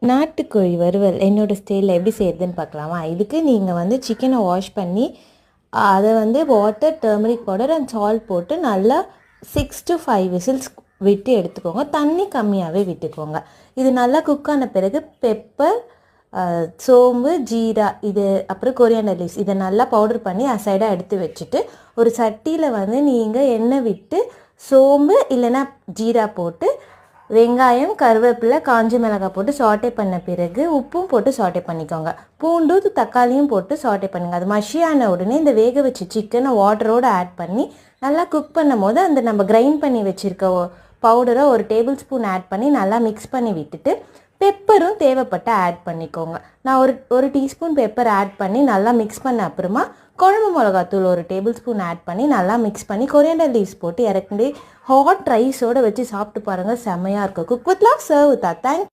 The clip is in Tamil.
நாட்டுக்கோழி வறுவல் என்னோடய ஸ்டைலில் எப்படி செய்கிறதுன்னு பார்க்கலாமா? இதுக்கு நீங்கள் வந்து சிக்கனை வாஷ் பண்ணி அதை வந்து water, turmeric powder and salt போட்டு நல்லா 6 to 5 விசில்ஸ் விட்டு எடுத்துக்கோங்க. தண்ணி கம்மியாகவே விட்டுக்கோங்க. இது நல்லா குக் ஆன பிறகு பெப்பர், சோம்பு, ஜீரா இது அப்புறம் கொரியாண்டர் லீவ்ஸ் இதை நல்லா பவுடர் பண்ணி அசைடாக எடுத்து வச்சுட்டு ஒரு சட்டியில் வந்து நீங்கள் எண்ணெய் விட்டு சோம்பு இல்லைன்னா ஜீரா போட்டு வெங்காயம், கருவேப்பிலை, காஞ்ச மிளகாய் போட்டு சாட்டே பண்ண பிறகு உப்பும் போட்டு சாட்டே பண்ணிக்கோங்க. பூண்டு, தக்காளியும் போட்டு சாட்டே பண்ணுங்கள். அது மஷியான உடனே இந்த வேக வச்ச சிக்கனை வாட்டரோடு ஆட் பண்ணி நல்லா குக் பண்ணும் போது அந்த நம்ம கிரைண்ட் பண்ணி வச்சுருக்க பவுடரை ஒரு டேபிள் ஸ்பூன் ஆட் பண்ணி நல்லா மிக்ஸ் பண்ணி விட்டுட்டு பெப்பரும் தேவைப்பட்ட ஆட் பண்ணிக்கோங்க. நான் ஒரு டீஸ்பூன் பெப்பர் ஆட் பண்ணி நல்லா மிக்ஸ் பண்ண அப்புறமா குழம்பு மிளகாத்தூள் ஒரு டேபிள் ஸ்பூன் ஆட் பண்ணி நல்லா மிக்ஸ் பண்ணி கொரியாண்டர் லீவ்ஸ் போட்டு இறக்கி ஹாட் ரைஸோடு வச்சு சாப்பிட்டு பாருங்கள். செம்மையாக இருக்கும். Cook with love, serve with that. Thanks.